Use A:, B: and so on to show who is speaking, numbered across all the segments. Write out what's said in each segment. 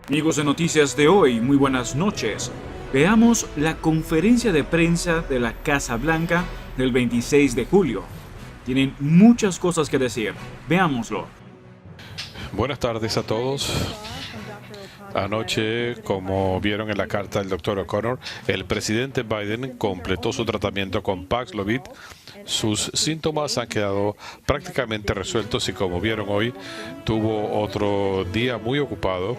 A: Amigos de Noticias de hoy, muy buenas noches. Veamos la conferencia de prensa de la Casa Blanca del 26 de julio. Tienen muchas cosas que decir. Veámoslo.
B: Buenas tardes a todos. Anoche, como vieron en la carta del Dr. O'Connor, el presidente Biden completó su tratamiento con Paxlovid. Sus síntomas han quedado prácticamente resueltos y, como vieron hoy, tuvo otro día muy ocupado.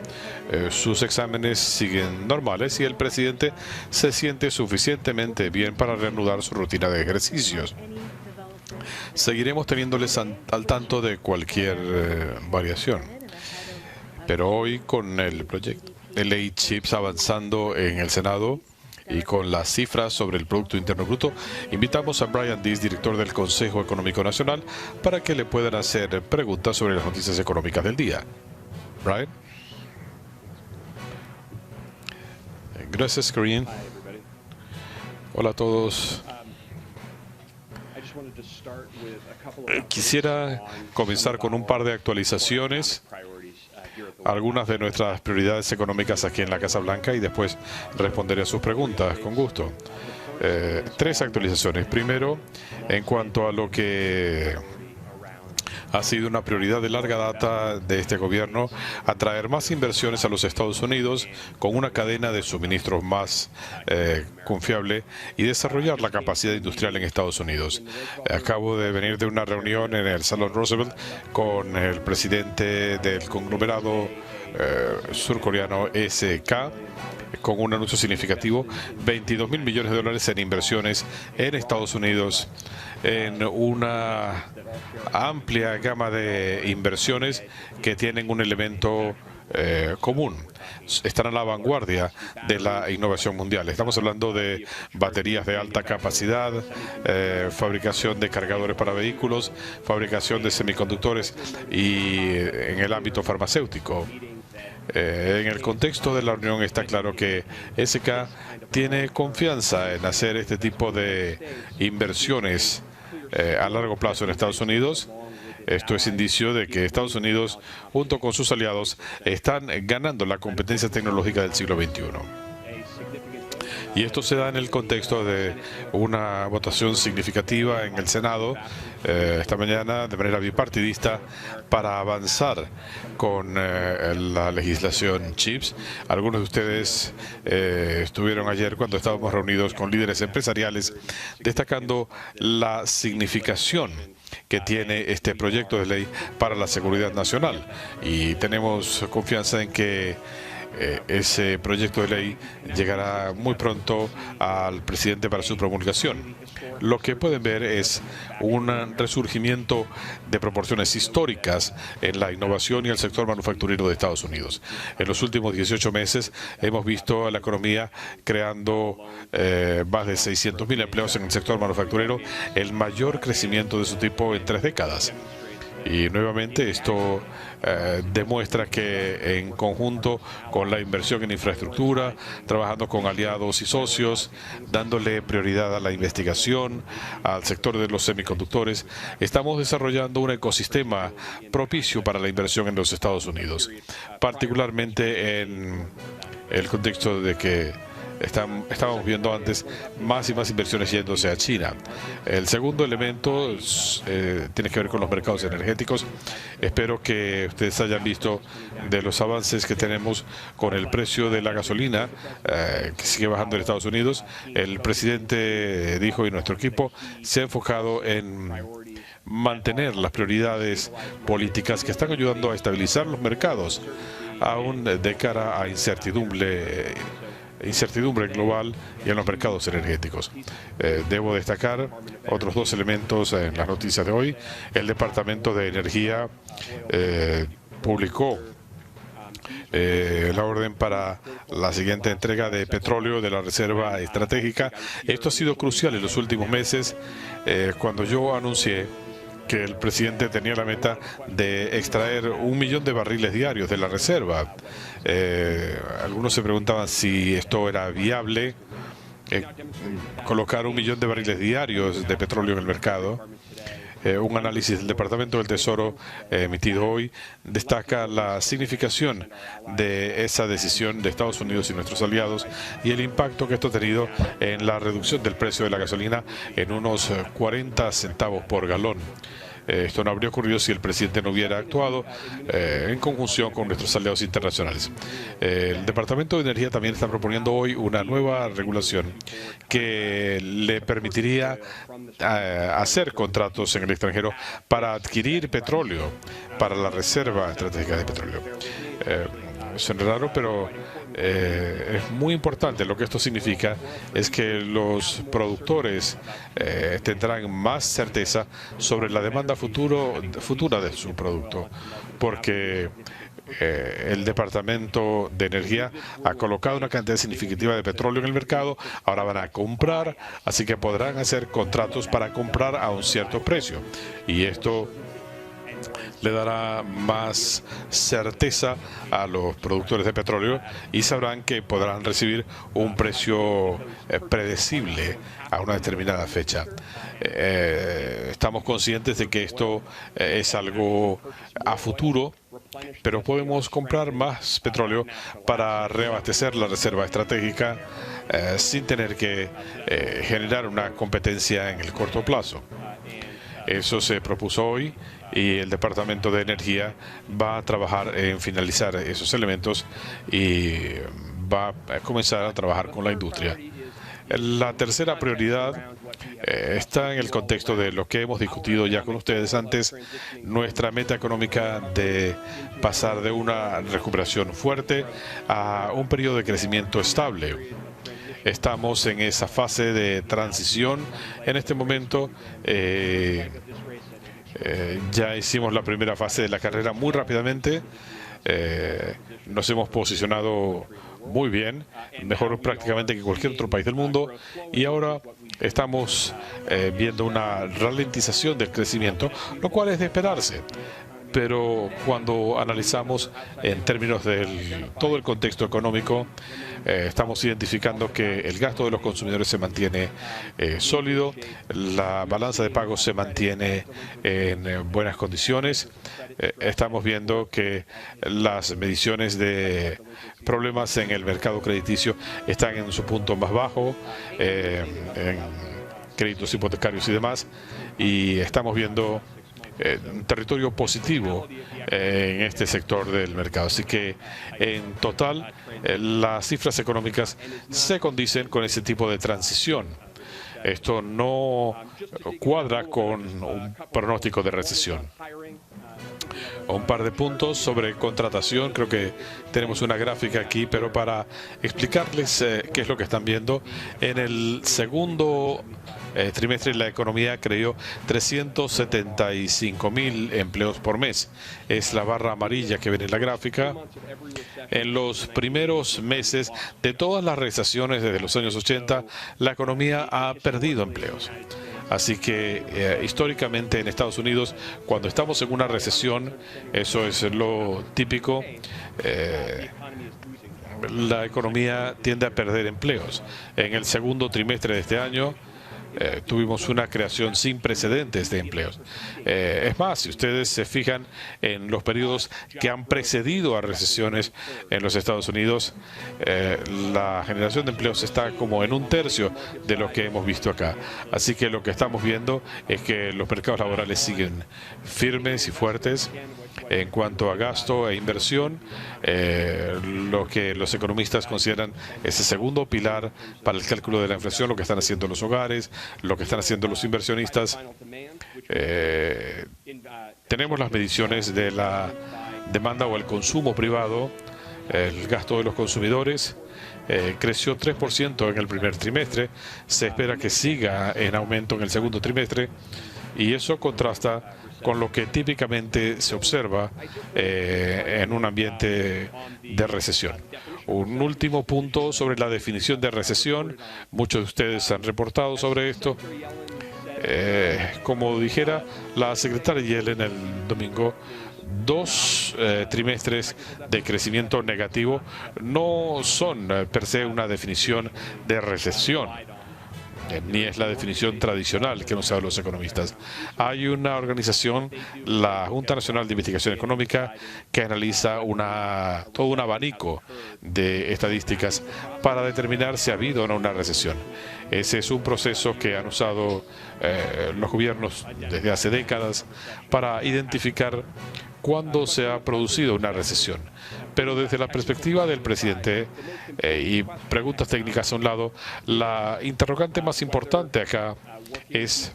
B: Sus exámenes siguen normales y el presidente se siente suficientemente bien para reanudar su rutina de ejercicios. Seguiremos teniéndoles al tanto de cualquier variación. Pero hoy, con el proyecto de ley CHIPS avanzando en el Senado y con las cifras sobre el Producto Interno Bruto, invitamos a Brian Deese, director del Consejo Económico Nacional, para que le puedan hacer preguntas sobre las noticias económicas del día. Brian. Gracias, Corinne. Hola a todos. Quisiera comenzar con un par de actualizaciones, algunas de nuestras prioridades económicas aquí en la Casa Blanca, y después responderé a sus preguntas, con gusto. Tres actualizaciones. Primero, en cuanto a lo que ha sido una prioridad de larga data de este gobierno, atraer más inversiones a los Estados Unidos con una cadena de suministros más confiable y desarrollar la capacidad industrial en Estados Unidos. Acabo de venir de una reunión en el Salón Roosevelt con el presidente del conglomerado surcoreano SK, con un anuncio significativo: $22.000 millones en inversiones en Estados Unidos, en una amplia gama de inversiones que tienen un elemento común. Están a la vanguardia de la innovación mundial. Estamos hablando de baterías de alta capacidad, fabricación de cargadores para vehículos, fabricación de semiconductores y en el ámbito farmacéutico. En el contexto de la reunión está claro que SK tiene confianza en hacer este tipo de inversiones a largo plazo en Estados Unidos. Esto es indicio de que Estados Unidos, junto con sus aliados, están ganando la competencia tecnológica del siglo XXI. Y esto se da en el contexto de una votación significativa en el Senado esta mañana de manera bipartidista para avanzar con la legislación CHIPS. Algunos de ustedes estuvieron ayer cuando estábamos reunidos con líderes empresariales destacando la significación que tiene este proyecto de ley para la seguridad nacional, y tenemos confianza en que ese proyecto de ley llegará muy pronto al presidente para su promulgación. Lo que pueden ver es un resurgimiento de proporciones históricas en la innovación y el sector manufacturero de Estados Unidos. En los últimos 18 meses hemos visto a la economía creando más de 600.000 empleos en el sector manufacturero, el mayor crecimiento de su tipo en 3 décadas. Y nuevamente esto demuestra que, en conjunto con la inversión en infraestructura, trabajando con aliados y socios, dándole prioridad a la investigación, al sector de los semiconductores, estamos desarrollando un ecosistema propicio para la inversión en los Estados Unidos, particularmente en el contexto de que estábamos viendo antes más y más inversiones yéndose a China. El segundo elemento tiene que ver con los mercados energéticos. Espero que ustedes hayan visto de los avances que tenemos con el precio de la gasolina, que sigue bajando en Estados Unidos. El presidente dijo, y nuestro equipo se ha enfocado en mantener las prioridades políticas que están ayudando a estabilizar los mercados, aún de cara a incertidumbre global y en los mercados energéticos. Debo destacar otros 2 elementos en las noticias de hoy. El Departamento de Energía publicó la orden para la siguiente entrega de petróleo de la Reserva Estratégica. Esto ha sido crucial en los últimos meses, cuando yo anuncié que el presidente tenía la meta de extraer 1 millón de barriles diarios de la reserva. Algunos se preguntaban si esto era viable, colocar 1 millón de barriles diarios de petróleo en el mercado. Un análisis del Departamento del Tesoro emitido hoy destaca la significación de esa decisión de Estados Unidos y nuestros aliados y el impacto que esto ha tenido en la reducción del precio de la gasolina en unos 40 centavos por galón. Esto no habría ocurrido si el presidente no hubiera actuado en conjunción con nuestros aliados internacionales. El Departamento de Energía también está proponiendo hoy una nueva regulación que le permitiría hacer contratos en el extranjero para adquirir petróleo para la reserva estratégica de petróleo. Suena raro, pero es muy importante. Lo que esto significa es que los productores tendrán más certeza sobre la demanda futura de su producto, porque el Departamento de Energía ha colocado una cantidad significativa de petróleo en el mercado. Ahora van a comprar, así que podrán hacer contratos para comprar a un cierto precio, y esto le dará más certeza a los productores de petróleo y sabrán que podrán recibir un precio predecible a una determinada fecha. Estamos conscientes de que esto es algo a futuro, pero podemos comprar más petróleo para reabastecer la reserva estratégica sin tener que generar una competencia en el corto plazo. Eso se propuso hoy y el Departamento de Energía va a trabajar en finalizar esos elementos y va a comenzar a trabajar con la industria. La tercera prioridad está en el contexto de lo que hemos discutido ya con ustedes antes, nuestra meta económica de pasar de una recuperación fuerte a un periodo de crecimiento estable. Estamos en esa fase de transición en este momento. Ya hicimos la primera fase de la carrera muy rápidamente. Nos hemos posicionado muy bien, mejor prácticamente que cualquier otro país del mundo, y ahora estamos viendo una ralentización del crecimiento, lo cual es de esperarse. Pero cuando analizamos en términos de todo el contexto económico, estamos identificando que el gasto de los consumidores se mantiene sólido, la balanza de pagos se mantiene en buenas condiciones. Estamos viendo que las mediciones de problemas en el mercado crediticio están en su punto más bajo, en créditos hipotecarios y demás, y estamos viendo un territorio positivo en este sector del mercado. Así que en total las cifras económicas se condicen con ese tipo de transición. Esto no cuadra con un pronóstico de recesión. Un par de puntos sobre contratación. Creo que tenemos una gráfica aquí, pero para explicarles qué es lo que están viendo, en el segundo trimestre la economía creó 375.000 empleos por mes. Es la barra amarilla que ven en la gráfica. En los primeros meses de todas las recesiones desde los años 80, la economía ha perdido empleos. Así que históricamente en Estados Unidos, cuando estamos en una recesión, eso es lo típico, la economía tiende a perder empleos. En el segundo trimestre de este año, tuvimos una creación sin precedentes de empleos. Es más, si ustedes se fijan en los periodos que han precedido a recesiones en los Estados Unidos, la generación de empleos está como en un tercio de lo que hemos visto acá. Así que lo que estamos viendo es que los mercados laborales siguen firmes y fuertes. En cuanto a gasto e inversión, lo que los economistas consideran ese segundo pilar para el cálculo de la inflación, lo que están haciendo los hogares, lo que están haciendo los inversionistas. Tenemos las mediciones de la demanda o el consumo privado, el gasto de los consumidores. Creció 3% en el primer trimestre, se espera que siga en aumento en el segundo trimestre, y eso contrasta con lo que típicamente se observa en un ambiente de recesión. Un último punto sobre la definición de recesión. Muchos de ustedes han reportado sobre esto. Como dijera la secretaria Yellen el domingo, 2 trimestres de crecimiento negativo no son per se una definición de recesión. ni es la definición tradicional que nos hablan los economistas. Hay una organización, la Junta Nacional de Investigación Económica, que analiza todo un abanico de estadísticas para determinar si ha habido o no una recesión. Ese es un proceso que han usado los gobiernos desde hace décadas para identificar cuándo se ha producido una recesión. Pero desde la perspectiva del presidente, y preguntas técnicas a un lado, la interrogante más importante acá es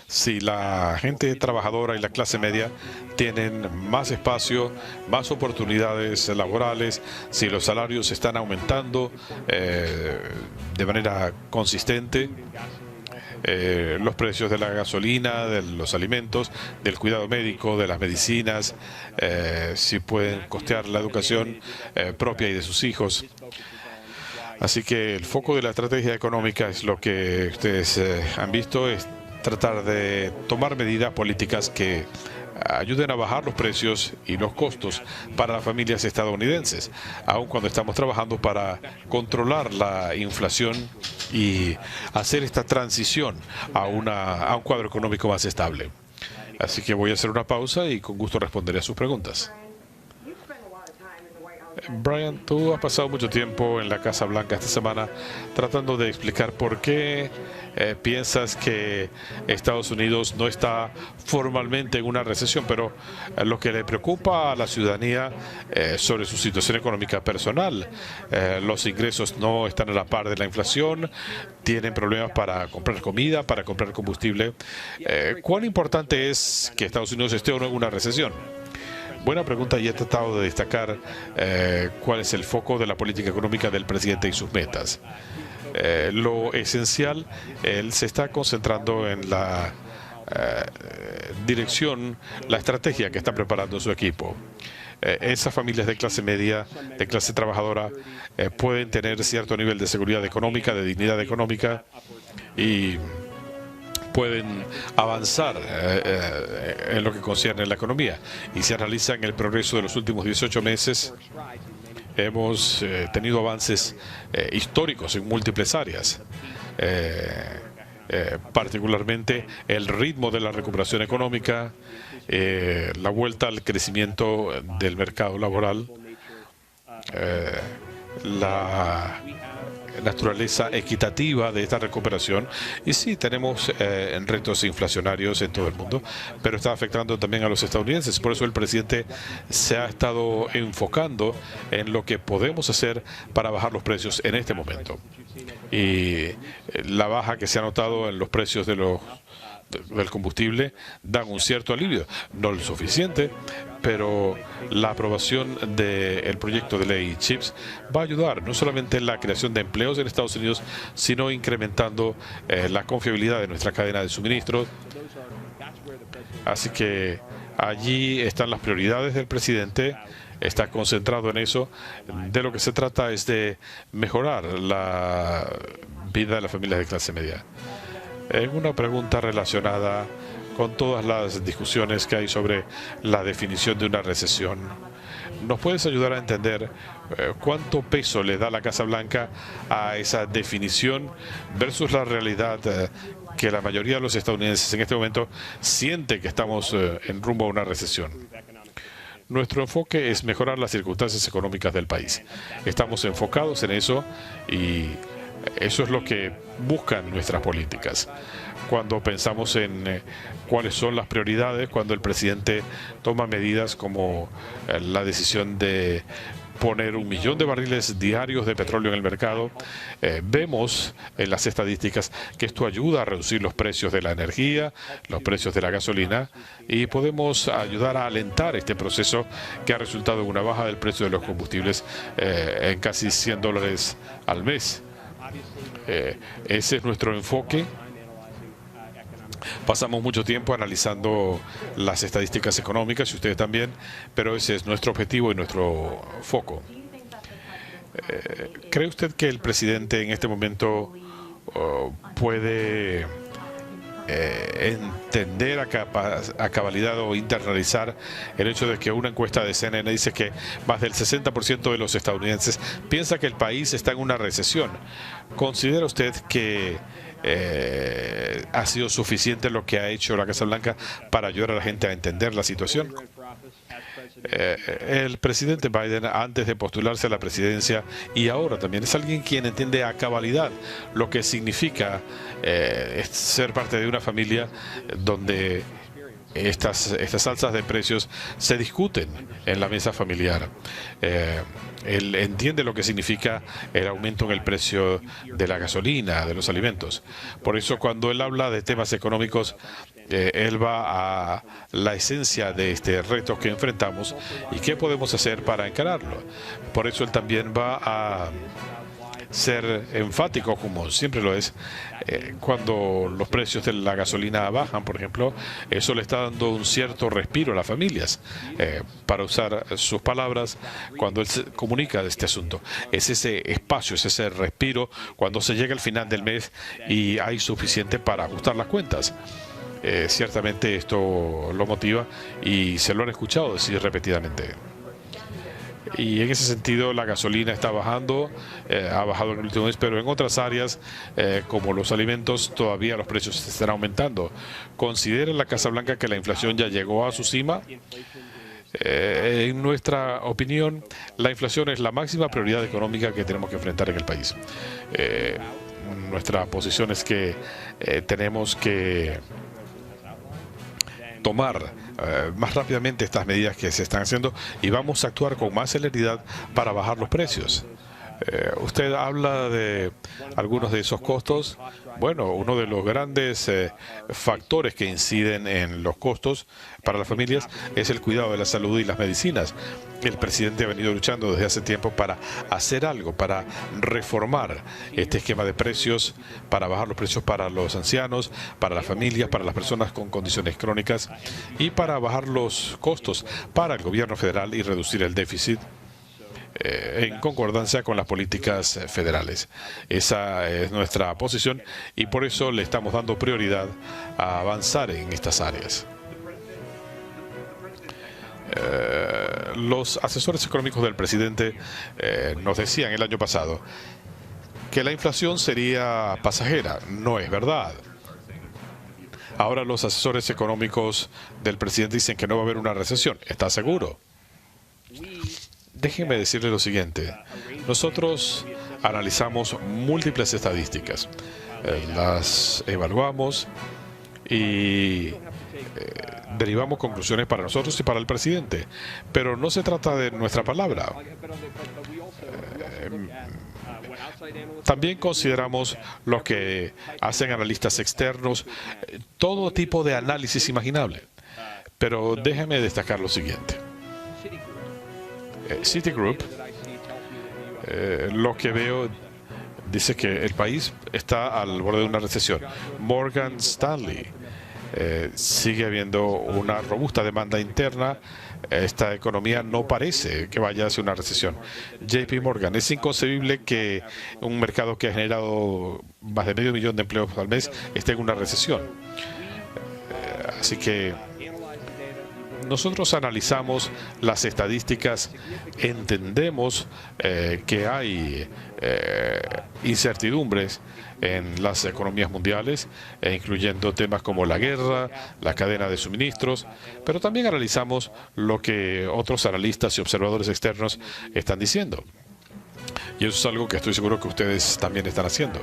B: si la gente trabajadora y la clase media tienen más espacio, más oportunidades laborales, si los salarios están aumentando de manera consistente. Los precios de la gasolina, de los alimentos, del cuidado médico, de las medicinas, si pueden costear la educación propia y de sus hijos. Así que el foco de la estrategia económica es lo que ustedes han visto, es tratar de tomar medidas políticas que ayuden a bajar los precios y los costos para las familias estadounidenses, aun cuando estamos trabajando para controlar la inflación y hacer esta transición a un cuadro económico más estable. Así que voy a hacer una pausa y con gusto responderé a sus preguntas. Brian, tú has pasado mucho tiempo en la Casa Blanca esta semana tratando de explicar por qué piensas que Estados Unidos no está formalmente en una recesión, pero lo que le preocupa a la ciudadanía sobre su situación económica personal, los ingresos no están a la par de la inflación, tienen problemas para comprar comida, para comprar combustible. ¿Cuán importante es que Estados Unidos esté o no en una recesión? Buena pregunta, y he tratado de destacar cuál es el foco de la política económica del presidente y sus metas. Lo esencial, él se está concentrando en la dirección, la estrategia que está preparando su equipo. Esas familias de clase media, de clase trabajadora, pueden tener cierto nivel de seguridad económica, de dignidad económica, y pueden avanzar en lo que concierne a la economía. Y si analizan el progreso de los últimos 18 meses, hemos tenido avances históricos en múltiples áreas. Particularmente el ritmo de la recuperación económica, la vuelta al crecimiento del mercado laboral, la naturaleza equitativa de esta recuperación. Y sí, tenemos retos inflacionarios en todo el mundo, pero está afectando también a los estadounidenses. Por eso el presidente se ha estado enfocando en lo que podemos hacer para bajar los precios en este momento. Y la baja que se ha notado en los precios del combustible dan un cierto alivio, no lo suficiente, pero la aprobación del proyecto de ley CHIPS va a ayudar no solamente en la creación de empleos en Estados Unidos, sino incrementando la confiabilidad de nuestra cadena de suministros. Así que allí están las prioridades del presidente, está concentrado en eso. De lo que se trata es de mejorar la vida de las familias de clase media. Una pregunta relacionada con todas las discusiones que hay sobre la definición de una recesión. ¿Nos puedes ayudar a entender cuánto peso le da la Casa Blanca a esa definición versus la realidad que la mayoría de los estadounidenses en este momento siente que estamos en rumbo a una recesión? Nuestro enfoque es mejorar las circunstancias económicas del país. Estamos enfocados en eso y eso es lo que buscan nuestras políticas. Cuando pensamos en cuáles son las prioridades, cuando el presidente toma medidas como la decisión de poner 1 millón de barriles diarios de petróleo en el mercado, vemos en las estadísticas que esto ayuda a reducir los precios de la energía, los precios de la gasolina, y podemos ayudar a alentar este proceso que ha resultado en una baja del precio de los combustibles en casi $100 al mes. Ese es nuestro enfoque. Pasamos mucho tiempo analizando las estadísticas económicas, y ustedes también, pero ese es nuestro objetivo y nuestro foco. ¿Cree usted que el presidente en este momento puede entender a cabalidad o internalizar el hecho de que una encuesta de CNN dice que más del 60% de los estadounidenses piensa que el país está en una recesión. ¿Considera usted que ha sido suficiente lo que ha hecho la Casa Blanca para ayudar a la gente a entender la situación? El presidente Biden, antes de postularse a la presidencia y ahora también, es alguien quien entiende a cabalidad lo que significa ser parte de una familia donde estas alzas de precios se discuten en la mesa familiar. Él entiende lo que significa el aumento en el precio de la gasolina, de los alimentos. Por eso, cuando él habla de temas económicos, él va a la esencia de este reto que enfrentamos y qué podemos hacer para encararlo. Por eso él también va a ser enfático, como siempre lo es, cuando los precios de la gasolina bajan, por ejemplo. Eso le está dando un cierto respiro a las familias, para usar sus palabras cuando él se comunica de este asunto. Es ese espacio, es ese respiro cuando se llega al final del mes y hay suficiente para ajustar las cuentas. Ciertamente esto lo motiva y se lo han escuchado decir repetidamente. Y en ese sentido la gasolina está bajando, ha bajado en el último mes, pero en otras áreas como los alimentos todavía los precios están aumentando. ¿Considera la Casa Blanca que la inflación ya llegó a su cima? En nuestra opinión, la inflación es la máxima prioridad económica que tenemos que enfrentar en el país. Nuestra posición es que tenemos que tomar más rápidamente estas medidas que se están haciendo y vamos a actuar con más celeridad para bajar los precios. Usted habla de algunos de esos costos. Bueno, uno de los grandes factores que inciden en los costos para las familias es el cuidado de la salud y las medicinas. El presidente ha venido luchando desde hace tiempo para hacer algo, para reformar este esquema de precios, para bajar los precios para los ancianos, para las familias, para las personas con condiciones crónicas y para bajar los costos para el gobierno federal y reducir el déficit en concordancia con las políticas federales. Esa es nuestra posición y por eso le estamos dando prioridad a avanzar en estas áreas. Los asesores económicos del presidente nos decían el año pasado que la inflación sería pasajera. No es verdad. Ahora los asesores económicos del presidente dicen que no va a haber una recesión. ¿Está seguro? Déjenme decirle lo siguiente. Nosotros analizamos múltiples estadísticas, las evaluamos y derivamos conclusiones para nosotros y para el presidente. Pero no se trata de nuestra palabra. También consideramos lo que hacen analistas externos, todo tipo de análisis imaginable. Pero déjeme destacar lo siguiente. Citigroup, lo que veo, dice que el país está al borde de una recesión. Morgan Stanley, sigue habiendo una robusta demanda interna. Esta economía no parece que vaya hacia una recesión. JP Morgan, es inconcebible que un mercado que ha generado más de 500,000 de empleos al mes esté en una recesión. Así que nosotros analizamos las estadísticas, entendemos que hay incertidumbres en las economías mundiales, incluyendo temas como la guerra, la cadena de suministros, pero también analizamos lo que otros analistas y observadores externos están diciendo. Y eso es algo que estoy seguro que ustedes también están haciendo.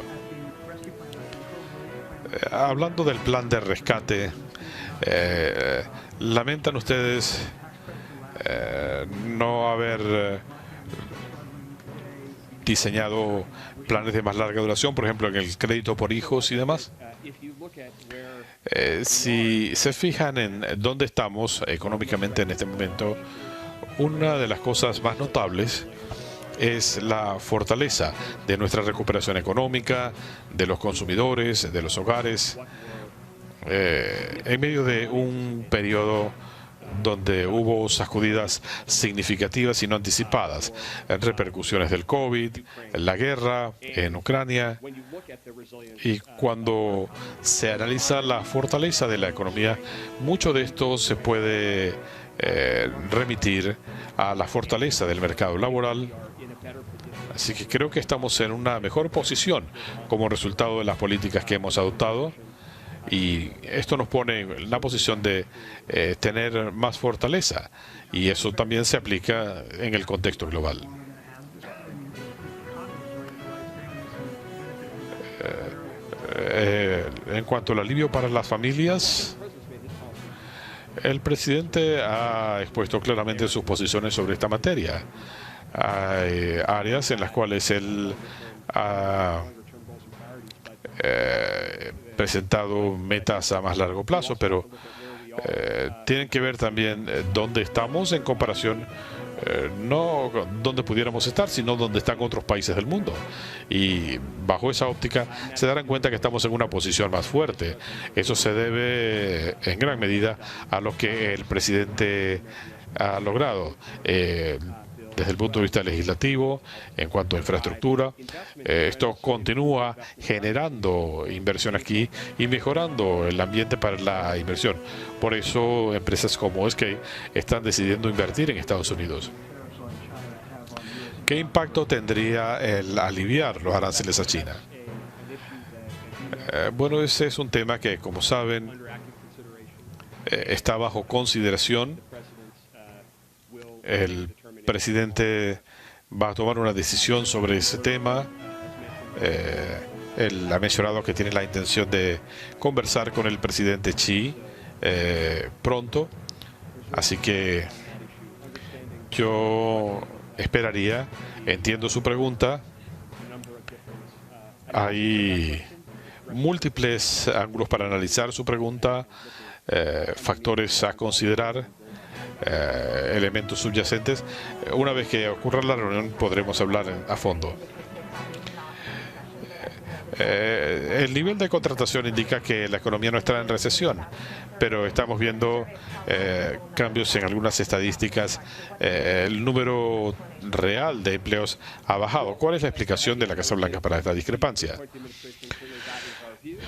B: Hablando del plan de rescate, lamentan ustedes no haber diseñado planes de más larga duración, por ejemplo, en el crédito por hijos y demás. Si se fijan en dónde estamos económicamente en este momento, una de las cosas más notables es la fortaleza de nuestra recuperación económica, de los consumidores, de los hogares, en medio de un periodo donde hubo sacudidas significativas y no anticipadas, repercusiones del COVID, la guerra en Ucrania. Y cuando se analiza la fortaleza de la economía, mucho de esto se puede remitir a la fortaleza del mercado laboral. Así que creo que estamos en una mejor posición como resultado de las políticas que hemos adoptado. Y esto nos pone en la posición de tener más fortaleza. Y eso también se aplica en el contexto global. En cuanto al alivio para las familias, el presidente ha expuesto claramente sus posiciones sobre esta materia. Hay áreas en las cuales él ha presentado metas a más largo plazo, pero tienen que ver también dónde estamos en comparación, no donde pudiéramos estar, sino donde están otros países del mundo. Y bajo esa óptica se darán cuenta que estamos en una posición más fuerte. Eso se debe en gran medida a lo que el presidente ha logrado. Desde el punto de vista legislativo, en cuanto a infraestructura, esto continúa generando inversión aquí y mejorando el ambiente para la inversión. Por eso, empresas como SK están decidiendo invertir en Estados Unidos. ¿Qué impacto tendría el aliviar los aranceles a China? Bueno, ese es un tema que, como saben, está bajo consideración. El presidente va a tomar una decisión sobre ese tema. Él ha mencionado que tiene la intención de conversar con el presidente Xi pronto. Así que yo esperaría, entiendo su pregunta. Hay múltiples ángulos para analizar su pregunta, factores a considerar. Elementos subyacentes. Una vez que ocurra la reunión podremos hablar a fondo. El nivel de contratación indica que la economía no está en recesión, pero estamos viendo cambios en algunas estadísticas. El número real de empleos ha bajado. ¿Cuál es la explicación de la Casa Blanca para esta discrepancia?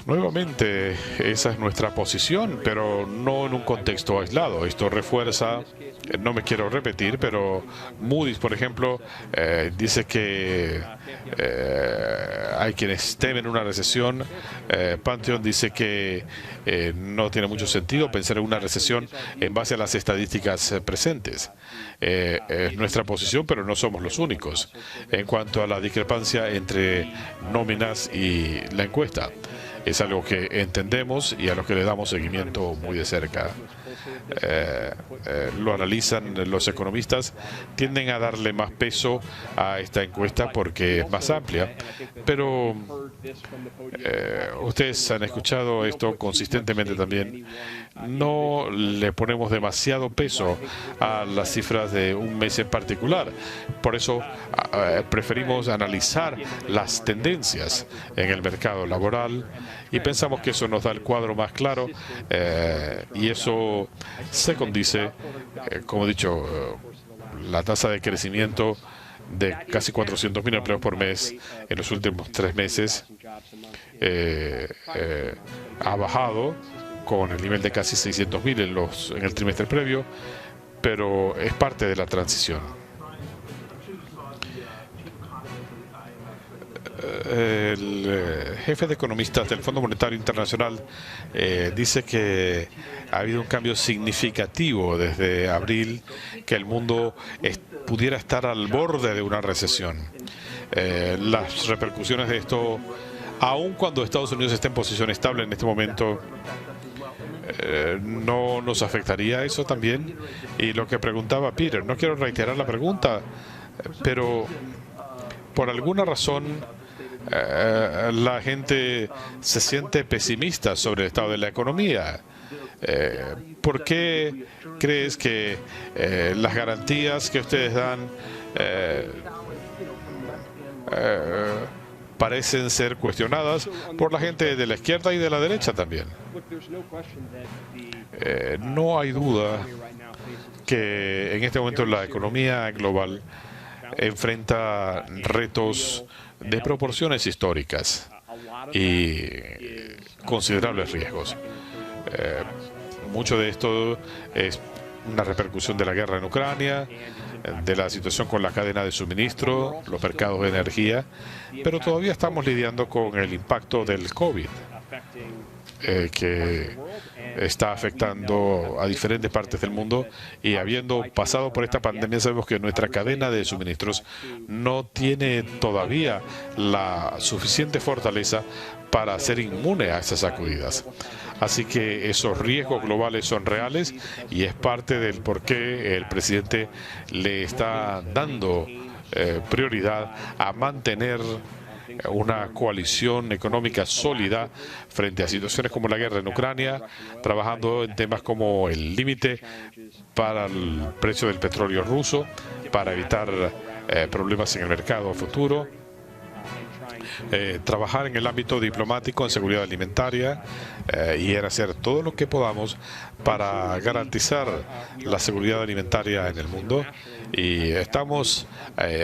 B: Nuevamente, esa es nuestra posición, pero no en un contexto aislado. Esto refuerza, no me quiero repetir, pero Moody's, por ejemplo, dice que hay quienes temen una recesión. Pantheon dice que no tiene mucho sentido pensar en una recesión en base a las estadísticas presentes. Es nuestra posición, pero no somos los únicos en cuanto a la discrepancia entre nóminas y la encuesta. Es algo que entendemos y a lo que le damos seguimiento muy de cerca. Lo analizan los economistas, tienden a darle más peso a esta encuesta porque es más amplia, pero ustedes han escuchado esto consistentemente también. No le ponemos demasiado peso a las cifras de un mes en particular. Por eso preferimos analizar las tendencias en el mercado laboral y pensamos que eso nos da el cuadro más claro, y eso se condice, como he dicho, la tasa de crecimiento de casi 400.000 empleos por mes en los últimos 3 meses ha bajado con el nivel de casi 600.000 en el trimestre previo, pero es parte de la transición. El jefe de economistas del Fondo Monetario Internacional dice que ha habido un cambio significativo desde abril, que el mundo pudiera estar al borde de una recesión. Las repercusiones de esto, aun cuando Estados Unidos esté en posición estable en este momento, no nos afectaría eso también. Y lo que preguntaba Peter, no quiero reiterar la pregunta, pero por alguna razón la gente se siente pesimista sobre el estado de la economía. ¿Por qué crees que las garantías que ustedes dan parecen ser cuestionadas por la gente de la izquierda y de la derecha también? No hay duda que en este momento la economía global enfrenta retos de proporciones históricas y considerables riesgos. Mucho de esto es una repercusión de la guerra en Ucrania, de la situación con la cadena de suministro, los mercados de energía, pero todavía estamos lidiando con el impacto del COVID, que está afectando a diferentes partes del mundo, y habiendo pasado por esta pandemia sabemos que nuestra cadena de suministros no tiene todavía la suficiente fortaleza para ser inmune a esas sacudidas. Así que esos riesgos globales son reales y es parte del por qué el presidente le está dando prioridad a mantener una coalición económica sólida frente a situaciones como la guerra en Ucrania, trabajando en temas como el límite para el precio del petróleo ruso, para evitar problemas en el mercado futuro. Trabajar en el ámbito diplomático en seguridad alimentaria y en hacer todo lo que podamos para garantizar la seguridad alimentaria en el mundo, y estamos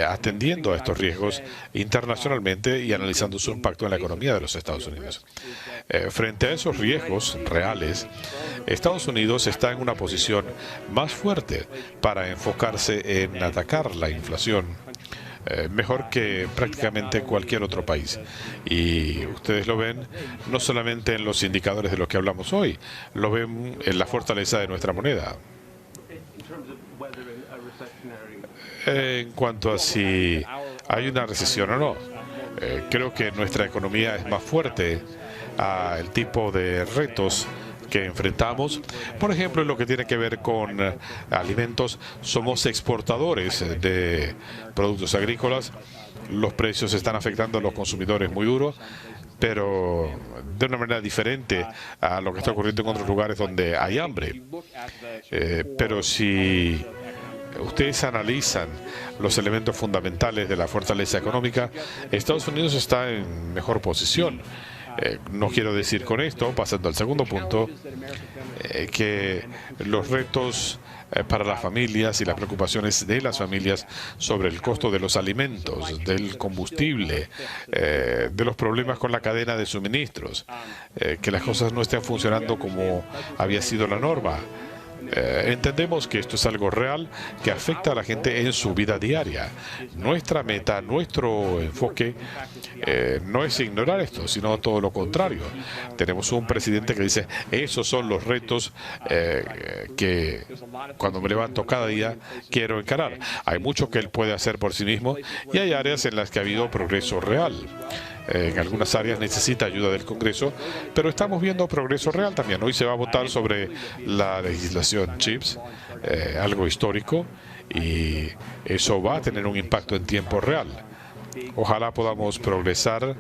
B: atendiendo a estos riesgos internacionalmente y analizando su impacto en la economía de los Estados Unidos. Frente a esos riesgos reales, Estados Unidos está en una posición más fuerte para enfocarse en atacar la inflación mejor que prácticamente cualquier otro país. Y ustedes lo ven no solamente en los indicadores de los que hablamos hoy, lo ven en la fortaleza de nuestra moneda. En cuanto a si hay una recesión o no, creo que nuestra economía es más fuerte al tipo de retos que enfrentamos. Por ejemplo, en lo que tiene que ver con alimentos, somos exportadores de productos agrícolas. Los precios están afectando a los consumidores muy duro, pero de una manera diferente a lo que está ocurriendo en otros lugares donde hay hambre. Pero si ustedes analizan los elementos fundamentales de la fortaleza económica, Estados Unidos está en mejor posición. No quiero decir con esto, pasando al segundo punto, que los retos para las familias y las preocupaciones de las familias sobre el costo de los alimentos, del combustible, de los problemas con la cadena de suministros, que las cosas no estén funcionando como había sido la norma. Entendemos que esto es algo real que afecta a la gente en su vida diaria. Nuestra meta, nuestro enfoque no es ignorar esto, sino todo lo contrario. Tenemos un presidente que dice, esos son los retos que cuando me levanto cada día quiero encarar. Hay mucho que él puede hacer por sí mismo y hay áreas en las que ha habido progreso real. En algunas áreas necesita ayuda del Congreso, pero estamos viendo progreso real también. Hoy se va a votar sobre la legislación CHIPS, algo histórico, y eso va a tener un impacto en tiempo real. Ojalá podamos progresar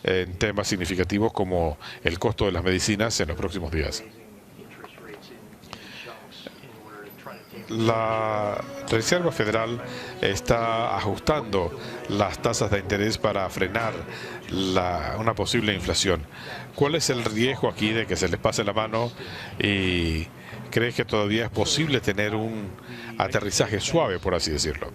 B: en temas significativos como el costo de las medicinas en los próximos días. La Reserva Federal está ajustando las tasas de interés para frenar una posible inflación. ¿Cuál es el riesgo aquí de que se les pase la mano y crees que todavía es posible tener un aterrizaje suave, por así decirlo?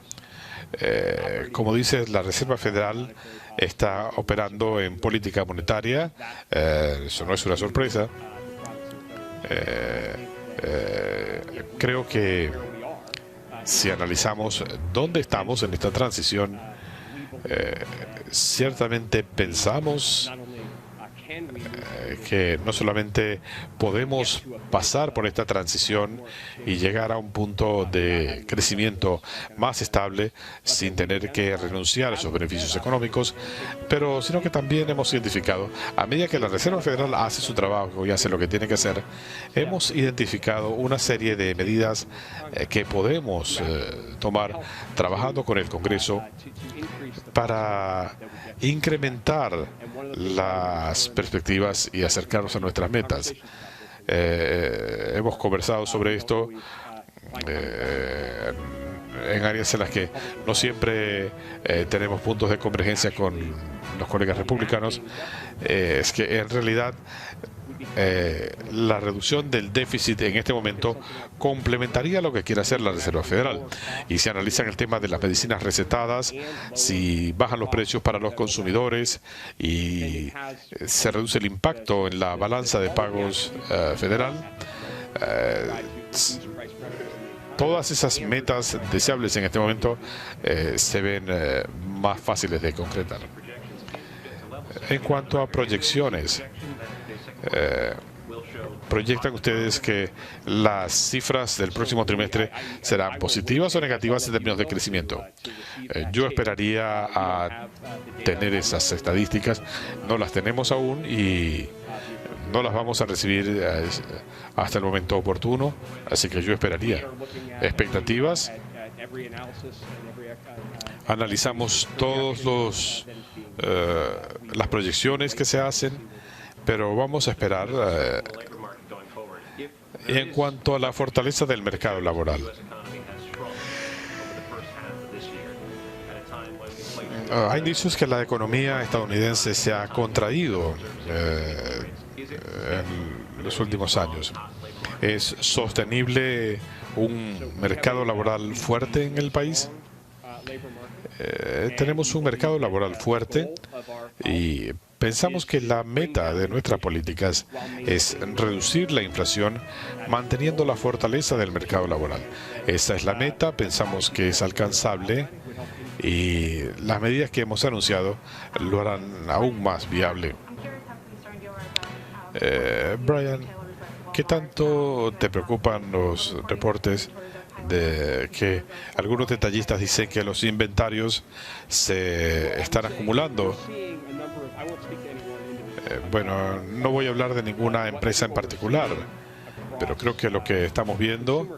B: Como dices, la Reserva Federal está operando en política monetaria. Eso no es una sorpresa. Creo que si analizamos dónde estamos en esta transición, ciertamente pensamos que no solamente podemos pasar por esta transición y llegar a un punto de crecimiento más estable sin tener que renunciar a esos beneficios económicos, pero sino que también hemos identificado, a medida que la Reserva Federal hace su trabajo y hace lo que tiene que hacer, hemos identificado una serie de medidas que podemos tomar trabajando con el Congreso para incrementar las perspectivas y acercarnos a nuestras metas. Hemos conversado sobre esto. en áreas en las que no siempre tenemos puntos de convergencia con los colegas republicanos, es que en realidad la reducción del déficit en este momento complementaría lo que quiere hacer la Reserva Federal. Y si analizan el tema de las medicinas recetadas, si bajan los precios para los consumidores y se reduce el impacto en la balanza de pagos federal, todas esas metas deseables en este momento se ven más fáciles de concretar. En cuanto a proyecciones, ¿proyectan ustedes que las cifras del próximo trimestre serán positivas o negativas en términos de crecimiento? Yo esperaría a tener esas estadísticas. No las tenemos aún y no las vamos a recibir hasta el momento oportuno, así que yo esperaría. Expectativas. Analizamos todos las proyecciones que se hacen, pero vamos a esperar en cuanto a la fortaleza del mercado laboral. Hay indicios que la economía estadounidense se ha contraído en los últimos años. ¿Es sostenible un mercado laboral fuerte en el país? Tenemos un mercado laboral fuerte y pensamos que la meta de nuestras políticas es reducir la inflación manteniendo la fortaleza del mercado laboral. Esa es la meta, pensamos que es alcanzable y las medidas que hemos anunciado lo harán aún más viable. Brian, ¿qué tanto te preocupan los reportes de que algunos detallistas dicen que los inventarios se están acumulando? Bueno, no voy a hablar de ninguna empresa en particular, pero creo que lo que estamos viendo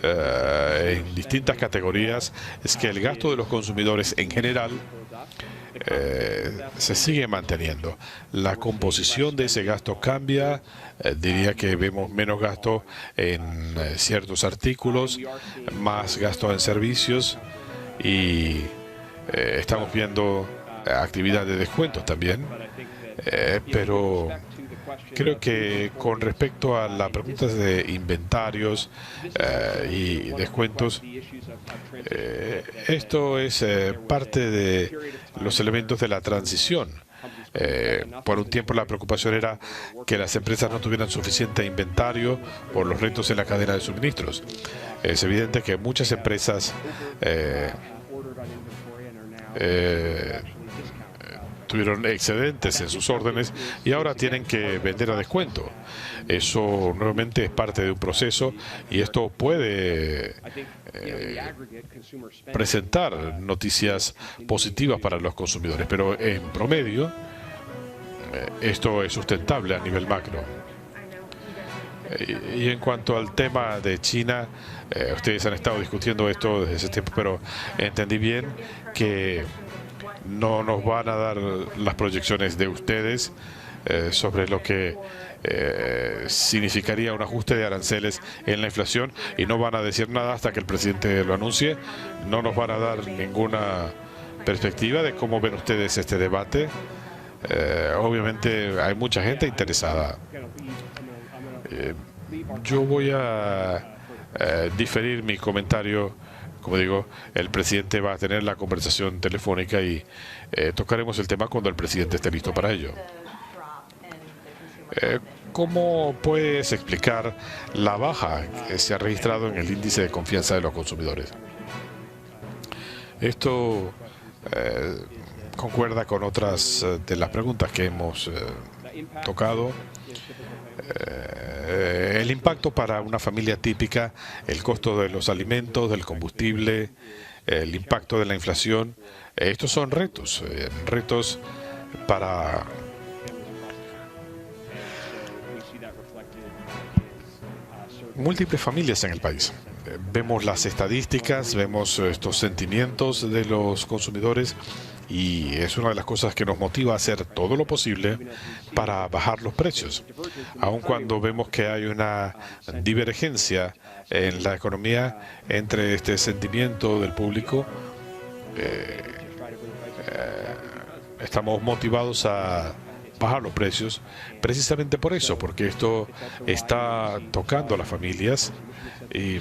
B: en distintas categorías es que el gasto de los consumidores en general se sigue manteniendo. La composición de ese gasto cambia. Diría que vemos menos gasto en ciertos artículos, más gasto en servicios y estamos viendo actividad de descuentos también. Pero creo que con respecto a la pregunta de inventarios y descuentos, esto es parte de los elementos de la transición. Por un tiempo la preocupación era que las empresas no tuvieran suficiente inventario por los retos en la cadena de suministros. Es evidente que muchas empresas tuvieron excedentes en sus órdenes y ahora tienen que vender a descuento. Eso nuevamente es parte de un proceso y esto puede presentar noticias positivas para los consumidores, pero en promedio esto es sustentable a nivel macro. Y en cuanto al tema de China, ustedes han estado discutiendo esto desde ese tiempo, pero entendí bien que no nos van a dar las proyecciones de ustedes sobre lo que significaría un ajuste de aranceles en la inflación y no van a decir nada hasta que el presidente lo anuncie. No nos van a dar ninguna perspectiva de cómo ven ustedes este debate. Obviamente hay mucha gente interesada. Yo voy a diferir mi comentario. Como digo, el presidente va a tener la conversación telefónica y tocaremos el tema cuando el presidente esté listo para ello. ¿Cómo puedes explicar la baja que se ha registrado en el índice de confianza de los consumidores? Esto concuerda con otras de las preguntas que hemos tocado. El impacto para una familia típica, el costo de los alimentos, del combustible, el impacto de la inflación. Estos son retos para múltiples familias en el país. Vemos las estadísticas, vemos estos sentimientos de los consumidores y es una de las cosas que nos motiva a hacer todo lo posible para bajar los precios, aun cuando vemos que hay una divergencia en la economía entre este sentimiento del público. Estamos motivados a bajar los precios precisamente por eso, porque esto está tocando a las familias y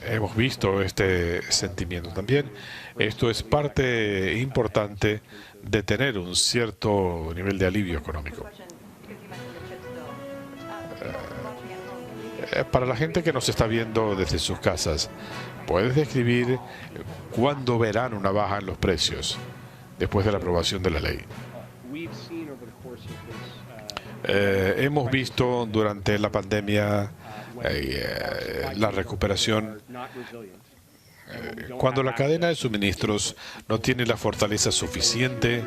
B: hemos visto este sentimiento también. Esto es parte importante de tener un cierto nivel de alivio económico. Para la gente que nos está viendo desde sus casas, ¿puedes describir cuándo verán una baja en los precios después de la aprobación de la ley? Hemos visto durante la pandemia la recuperación cuando la cadena de suministros no tiene la fortaleza suficiente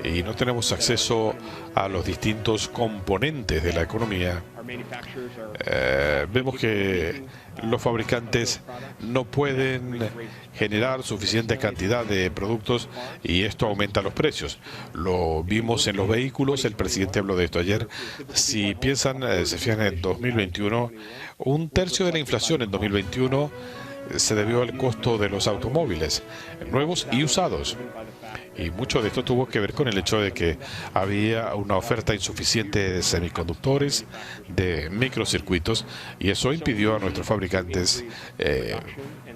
B: y no tenemos acceso a los distintos componentes de la economía. Vemos que los fabricantes no pueden generar suficiente cantidad de productos y esto aumenta los precios. Lo vimos en los vehículos, el presidente habló de esto ayer. Si piensan, se fijan en 2021, un tercio de la inflación en 2021 se debió al costo de los automóviles, nuevos y usados. Y mucho de esto tuvo que ver con el hecho de que había una oferta insuficiente de semiconductores, de microcircuitos, y eso impidió a nuestros fabricantes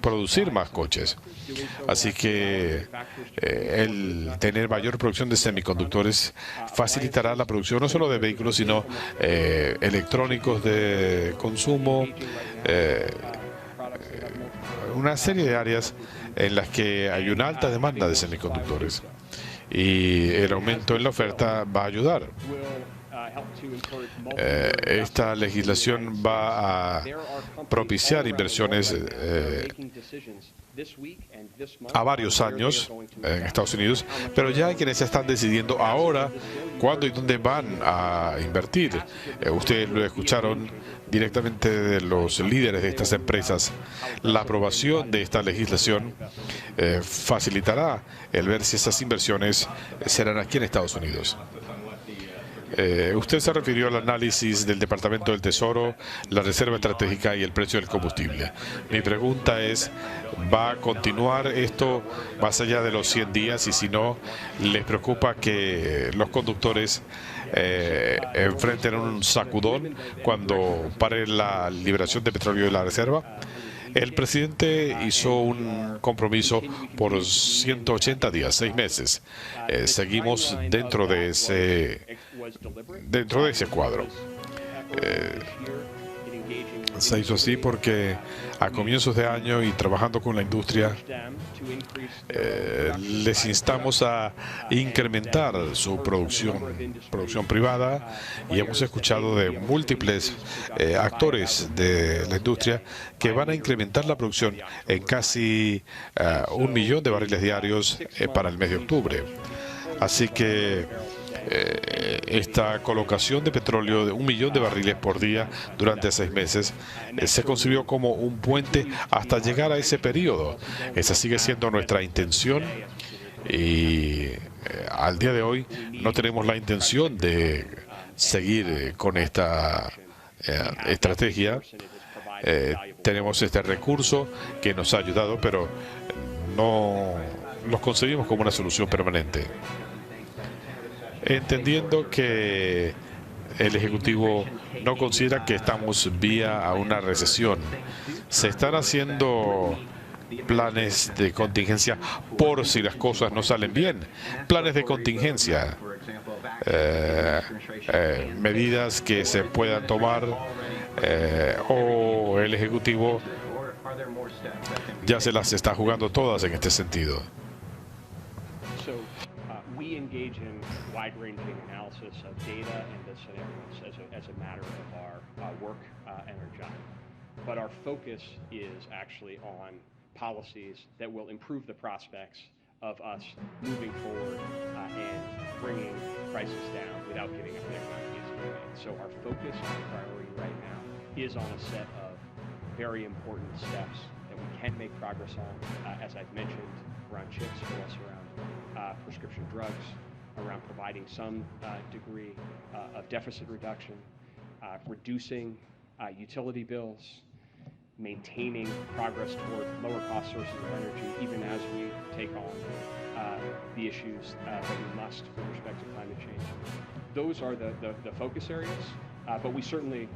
B: producir más coches. Así que el tener mayor producción de semiconductores facilitará la producción no solo de vehículos, sino electrónicos de consumo, una serie de áreas en las que hay una alta demanda de semiconductores y el aumento en la oferta va a ayudar. Esta legislación va a propiciar inversiones a varios años en Estados Unidos, pero ya hay quienes están decidiendo ahora cuándo y dónde van a invertir. Ustedes lo escucharon directamente de los líderes de estas empresas. La aprobación de esta legislación facilitará el ver si esas inversiones serán aquí en Estados Unidos. Usted se refirió al análisis del Departamento del Tesoro, la reserva estratégica y el precio del combustible. Mi pregunta es, ¿va a continuar esto más allá de los 100 días? Y si no, ¿les preocupa que los conductores enfrenten un sacudón cuando pare la liberación de petróleo de la reserva? El presidente hizo un compromiso por 180 días, 6 meses. Seguimos dentro de ese cuadro. Se hizo así porque a comienzos de año y trabajando con la industria, les instamos a incrementar su producción privada, y hemos escuchado de múltiples actores de la industria que van a incrementar la producción en casi 1 millón de barriles diarios para el mes de octubre. Así que esta colocación de petróleo de 1 millón de barriles por día durante 6 meses se concibió como un puente hasta llegar a ese periodo. Esa sigue siendo nuestra intención y al día de hoy no tenemos la intención de seguir con esta estrategia. Tenemos este recurso que nos ha ayudado, pero no los concebimos como una solución permanente. Entendiendo que el Ejecutivo no considera que estamos vía a una recesión, se están haciendo planes de contingencia por si las cosas no salen bien. Planes de contingencia, medidas que se puedan tomar, o el Ejecutivo ya se las está jugando todas en este sentido.
C: Wide-ranging analysis of data and the scenarios as a matter of our work and our job. But our focus is actually on policies that will improve the prospects of us moving forward and bringing prices down without giving up the economy. So our focus and priority right now is on a set of very important steps that we can make progress on, as I've mentioned, around chips, but also around prescription drugs, around providing some degree of deficit reduction, reducing utility bills, maintaining progress toward lower cost sources of energy, even as we take on the issues that we must with respect to climate change. Those are the focus areas, but we certainly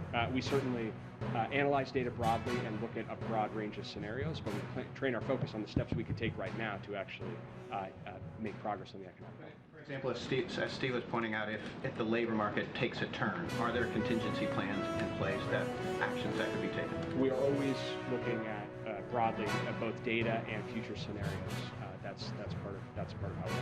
C: analyze data broadly and look at a broad range of scenarios, but we train our focus on the steps we could take right now to actually make progress on the economic.
D: For example, as Steve was pointing out, if the labor market takes a turn, are there contingency plans in place, that actions that could be taken?
C: We are always looking at broadly at both data and future scenarios. That's part of how we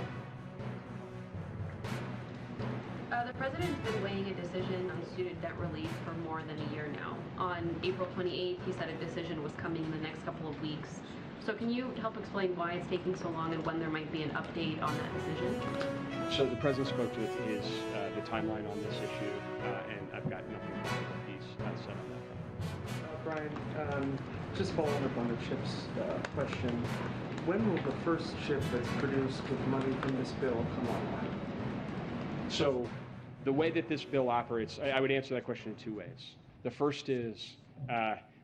C: operate.
E: The president's been weighing a decision on student debt relief for more than a year now. On April 28th, he said a decision was coming in the next couple of weeks. So can you help explain why it's taking so long and when there might be an update on that decision?
C: So the president spoke to the timeline on this issue, and I've got nothing more that he's said on that.
F: Brian, just following up on the CHIPS question, when will the first chip that's produced with money from this bill come online?
C: So the way that this bill operates, I would answer that question in two ways. The first is,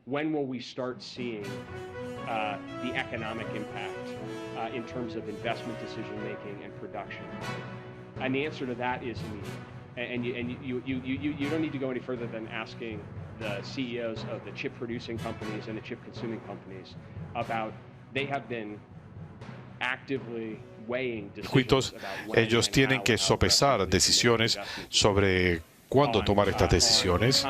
C: when will we start seeing the economic impact in terms of investment decision-making and production? And the answer to that is immediate. And you don't need to go any further than asking the CEOs of the chip-producing companies and the chip-consuming companies about, they have been actively
B: ellos tienen que sopesar decisiones sobre cuándo tomar estas decisiones,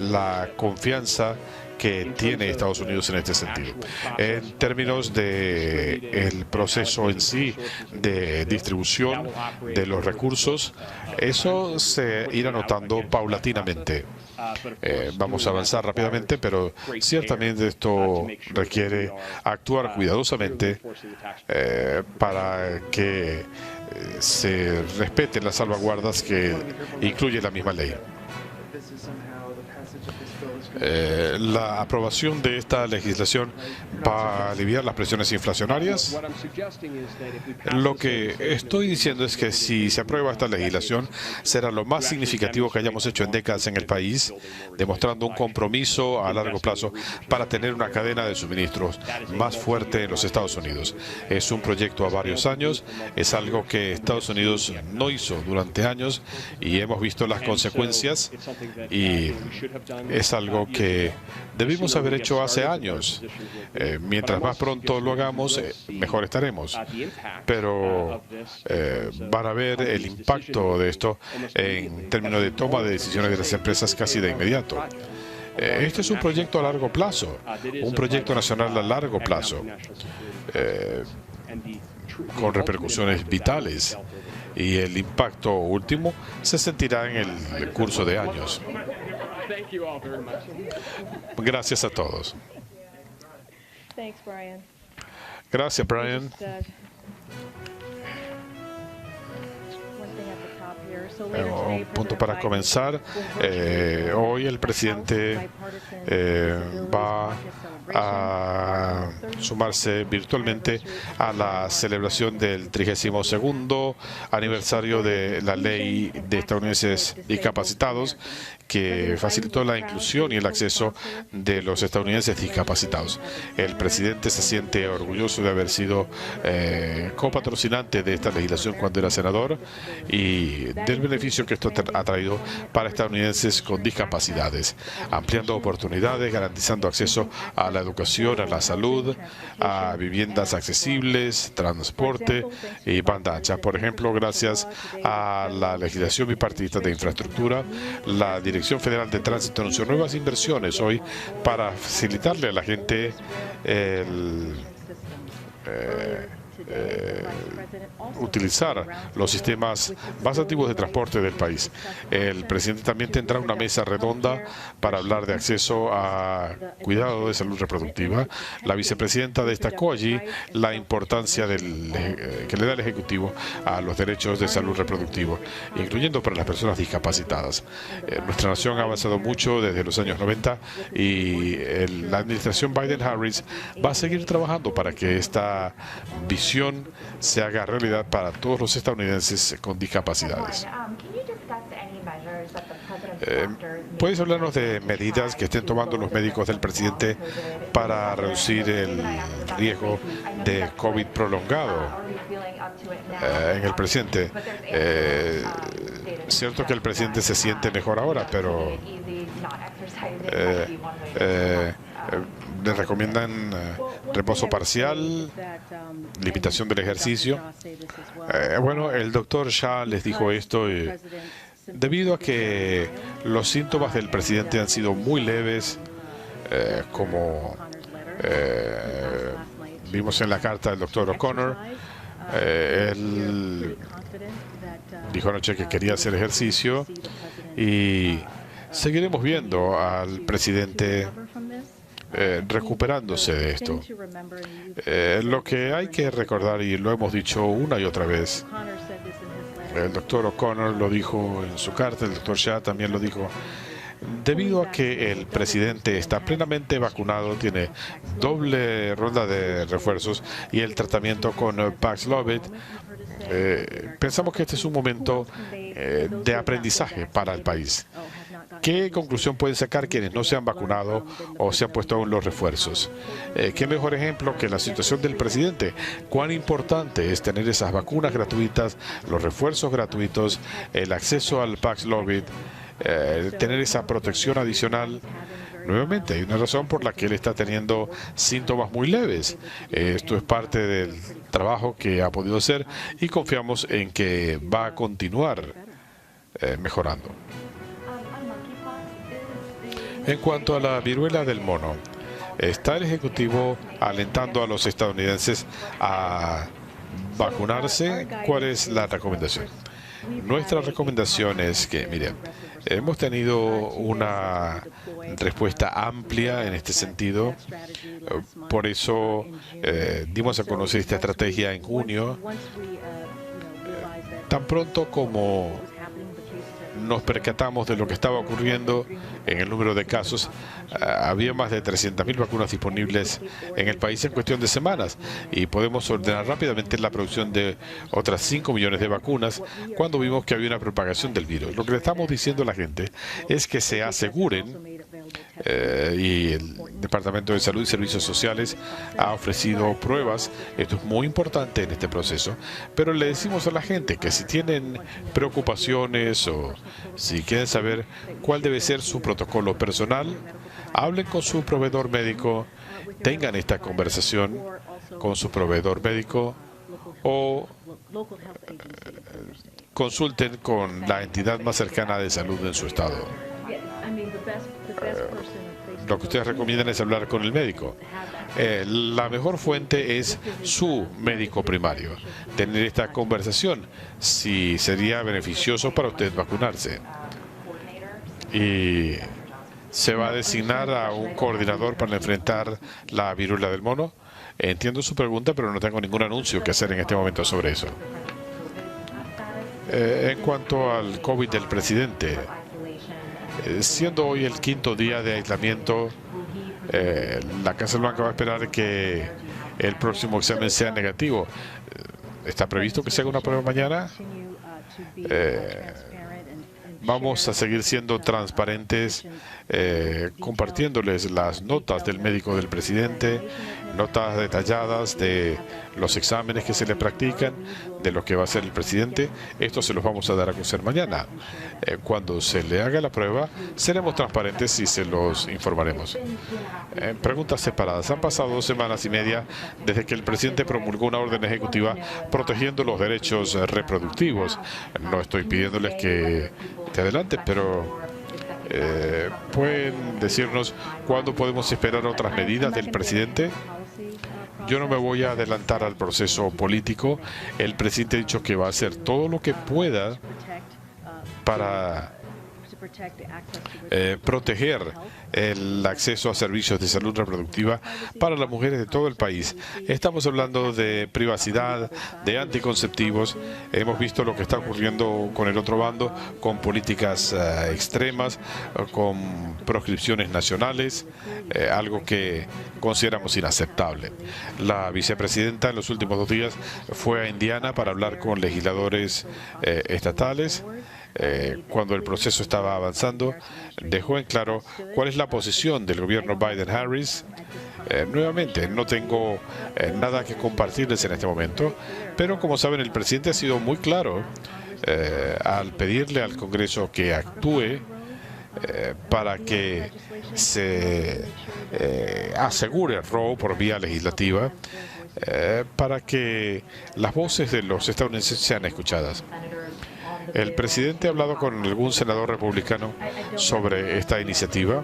B: la confianza que tiene Estados Unidos en este sentido. En términos del proceso en sí de distribución de los recursos, eso se irá notando paulatinamente. Vamos a avanzar rápidamente, pero ciertamente esto requiere actuar cuidadosamente para que se respeten las salvaguardas que incluye la misma ley. La aprobación de esta legislación va a aliviar las presiones inflacionarias. Lo que estoy diciendo es que si se aprueba esta legislación, será lo más significativo que hayamos hecho en décadas en el país, demostrando un compromiso a largo plazo para tener una cadena de suministros más fuerte en los Estados Unidos. Es un proyecto a varios años, es algo que Estados Unidos no hizo durante años y hemos visto las consecuencias, y es algo que debimos haber hecho hace años. Mientras más pronto lo hagamos, mejor estaremos. Pero van a ver el impacto de esto en términos de toma de decisiones de las empresas casi de inmediato. Este es un proyecto a largo plazo, un proyecto nacional a largo plazo, con repercusiones vitales, y el impacto último se sentirá en el curso de años. Gracias a todos. Gracias, Brian. Un punto para comenzar. Hoy el presidente va a sumarse virtualmente a la celebración del 32º aniversario de la ley de estadounidenses discapacitados, que facilitó la inclusión y el acceso de los estadounidenses discapacitados. El presidente se siente orgulloso de haber sido copatrocinante de esta legislación cuando era senador, y del beneficio que esto ha traído para estadounidenses con discapacidades, ampliando oportunidades, garantizando acceso a la educación, a la salud, a viviendas accesibles, transporte y banda ancha. Por ejemplo, gracias a la legislación bipartidista de infraestructura, la Dirección Federal de Tránsito anunció nuevas inversiones hoy para facilitarle a la gente utilizar los sistemas más antiguos de transporte del país. El presidente también tendrá una mesa redonda para hablar de acceso a cuidado de salud reproductiva. La vicepresidenta destacó allí la importancia que le da el Ejecutivo a los derechos de salud reproductiva, incluyendo para las personas discapacitadas. Nuestra nación ha avanzado mucho desde los años 90, y la administración Biden-Harris va a seguir trabajando para que esta visión se haga realidad para todos los estadounidenses con discapacidades. ¿Puedes hablarnos de medidas que estén tomando los médicos del presidente para reducir el riesgo de COVID prolongado en el presidente? Cierto que el presidente se siente mejor ahora, pero le recomiendan reposo parcial, limitación del ejercicio. Bueno, el doctor Shah les dijo esto debido a que los síntomas del presidente han sido muy leves, como vimos en la carta del doctor O'Connor. Él dijo anoche que quería hacer ejercicio y seguiremos viendo al presidente recuperándose de esto. Lo que hay que recordar, y lo hemos dicho una y otra vez, el doctor O'Connor lo dijo en su carta, el doctor Shah también lo dijo, debido a que el presidente está plenamente vacunado, tiene doble ronda de refuerzos y el tratamiento con Paxlovid, pensamos que este es un momento de aprendizaje para el país. ¿Qué conclusión pueden sacar quienes no se han vacunado o se han puesto aún los refuerzos? ¿Qué mejor ejemplo que la situación del presidente? ¿Cuán importante es tener esas vacunas gratuitas, los refuerzos gratuitos, el acceso al Paxlovid, tener esa protección adicional? Nuevamente, hay una razón por la que él está teniendo síntomas muy leves. Esto es parte del trabajo que ha podido hacer y confiamos en que va a continuar mejorando. En cuanto a la viruela del mono, ¿está el Ejecutivo alentando a los estadounidenses a vacunarse? ¿Cuál es la recomendación? Nuestra recomendación es que, miren, hemos tenido una respuesta amplia en este sentido. Por eso dimos a conocer esta estrategia en junio. Tan pronto como nos percatamos de lo que estaba ocurriendo en el número de casos, había más de 300.000 vacunas disponibles en el país en cuestión de semanas y podemos ordenar rápidamente la producción de otras 5 millones de vacunas cuando vimos que había una propagación del virus. Lo que le estamos diciendo a la gente es que se aseguren, y el Departamento de Salud y Servicios Sociales ha ofrecido pruebas. Esto es muy importante en este proceso, pero le decimos a la gente que si tienen preocupaciones o si quieren saber cuál debe ser su protocolo personal, hablen con su proveedor médico, tengan esta conversación con su proveedor médico o consulten con la entidad más cercana de salud en su estado. Lo que ustedes recomiendan es hablar con el médico. La mejor fuente es su médico primario. Tener esta conversación, si sería beneficioso para usted vacunarse. Y se va a designar a un coordinador para enfrentar la viruela del mono. Entiendo su pregunta, pero no tengo ningún anuncio que hacer en este momento sobre eso. En cuanto al COVID del presidente, siendo hoy el 5º día de aislamiento, la Casa Blanca va a esperar que el próximo examen sea negativo. Está previsto que se haga una prueba mañana. Vamos a seguir siendo transparentes, compartiéndoles las notas del médico del presidente, notas detalladas de los exámenes que se le practican, de lo que va a hacer el presidente. Esto se los vamos a dar a conocer mañana. Cuando se le haga la prueba, seremos transparentes y se los informaremos. Preguntas separadas. Han pasado 2 semanas y media desde que el presidente promulgó una orden ejecutiva protegiendo los derechos reproductivos. No estoy pidiéndoles que te adelante, pero ¿pueden decirnos cuándo podemos esperar otras medidas del presidente? Yo no me voy a adelantar al proceso político. El presidente ha dicho que va a hacer todo lo que pueda para proteger el acceso a servicios de salud reproductiva para las mujeres de todo el país. Estamos hablando de privacidad, de anticonceptivos. Hemos visto lo que está ocurriendo con el otro bando, con políticas extremas, con proscripciones nacionales, algo que consideramos inaceptable. La vicepresidenta en los últimos 2 días fue a Indiana para hablar con legisladores estatales. cuando el proceso estaba avanzando, dejó en claro cuál es la posición del gobierno Biden-Harris. Nuevamente, no tengo nada que compartirles en este momento, pero como saben, el presidente ha sido muy claro al pedirle al Congreso que actúe para que se asegure Roe por vía legislativa, para que las voces de los estadounidenses sean escuchadas. El presidente ha hablado con algún senador republicano sobre esta iniciativa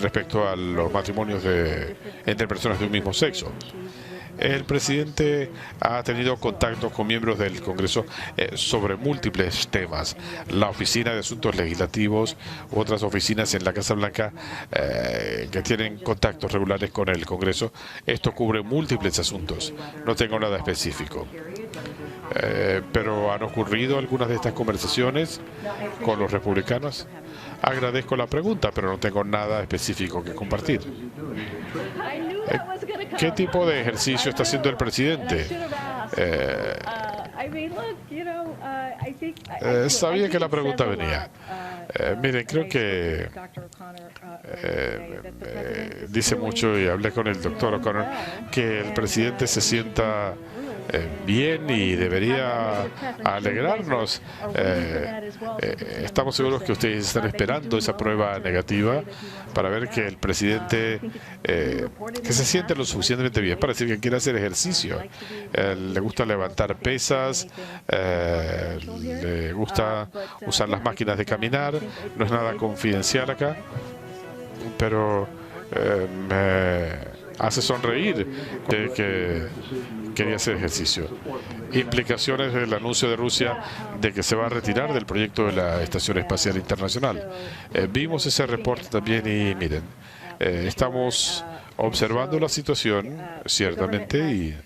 B: respecto a los matrimonios entre personas de un mismo sexo. El presidente ha tenido contactos con miembros del Congreso sobre múltiples temas. La Oficina de Asuntos Legislativos u otras oficinas en la Casa Blanca que tienen contactos regulares con el Congreso. Esto cubre múltiples asuntos. No tengo nada específico. Pero han ocurrido algunas de estas conversaciones con los republicanos. Agradezco la pregunta, pero no tengo nada específico que compartir. ¿Qué tipo de ejercicio está haciendo el presidente? Sabía que la pregunta venía. Miren, creo que dice mucho, y hablé con el doctor O'Connor, que el presidente se sienta bien y debería alegrarnos. Estamos seguros que ustedes están esperando esa prueba negativa para ver que el presidente que se siente lo suficientemente bien para decir que quiere hacer ejercicio. Le gusta levantar pesas, le gusta usar las máquinas de caminar. No es nada confidencial acá, pero me hace sonreír que quería hacer ejercicio. Implicaciones del anuncio de Rusia de que se va a retirar del proyecto de la Estación Espacial Internacional. Vimos ese reporte también y miren, estamos observando la situación, ciertamente, y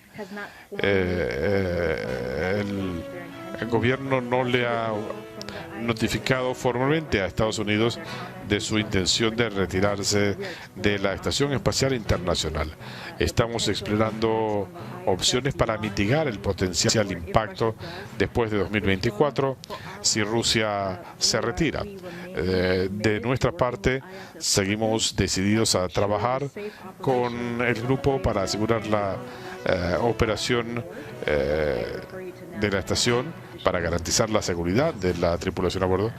B: el gobierno no le ha notificado formalmente a Estados Unidos de su intención de retirarse de la Estación Espacial Internacional. Estamos explorando opciones para mitigar el potencial impacto después de 2024 si Rusia se retira. De nuestra parte, seguimos decididos a trabajar con el grupo para asegurar la operación de la estación, para garantizar la seguridad de la tripulación a bordo,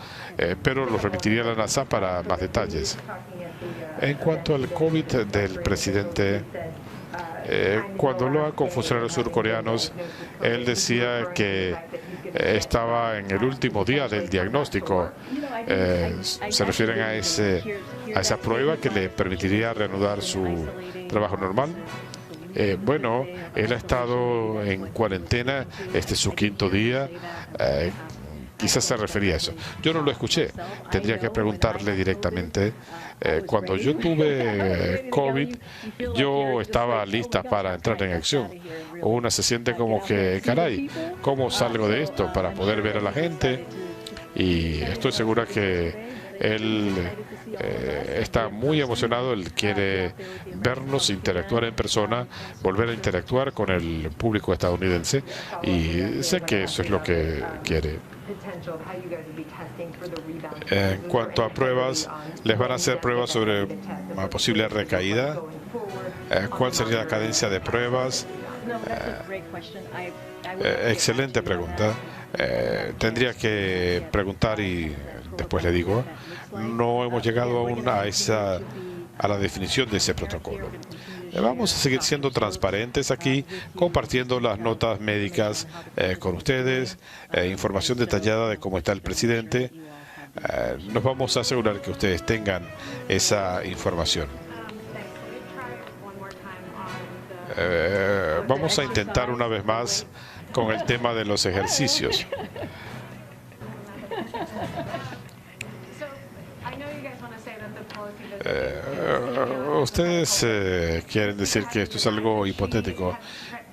B: pero lo remitiría a la NASA para más detalles. En cuanto al COVID del presidente, cuando hablaba con funcionarios surcoreanos, él decía que estaba en el último día del diagnóstico. Se refieren a esa prueba que le permitiría reanudar su trabajo normal. Bueno, él ha estado en cuarentena, este es su quinto día, quizás se refería a eso. Yo no lo escuché, tendría que preguntarle directamente. Cuando yo tuve COVID, yo estaba lista para entrar en acción. Una se siente como que, caray, ¿cómo salgo de esto para poder ver a la gente? Y estoy segura que él está muy emocionado, él quiere vernos, interactuar en persona, volver a interactuar con el público estadounidense, y sé que eso es lo que quiere. En cuanto a pruebas, ¿les van a hacer pruebas sobre una posible recaída? ¿Cuál sería la cadencia de pruebas? Excelente pregunta. Tendría que preguntar y después le digo. No hemos llegado aún a la definición de ese protocolo. Vamos a seguir siendo transparentes aquí, compartiendo las notas médicas con ustedes, información detallada de cómo está el presidente. Nos vamos a asegurar que ustedes tengan esa información. Vamos a intentar una vez más con el tema de los ejercicios. Ustedes quieren decir que esto es algo hipotético,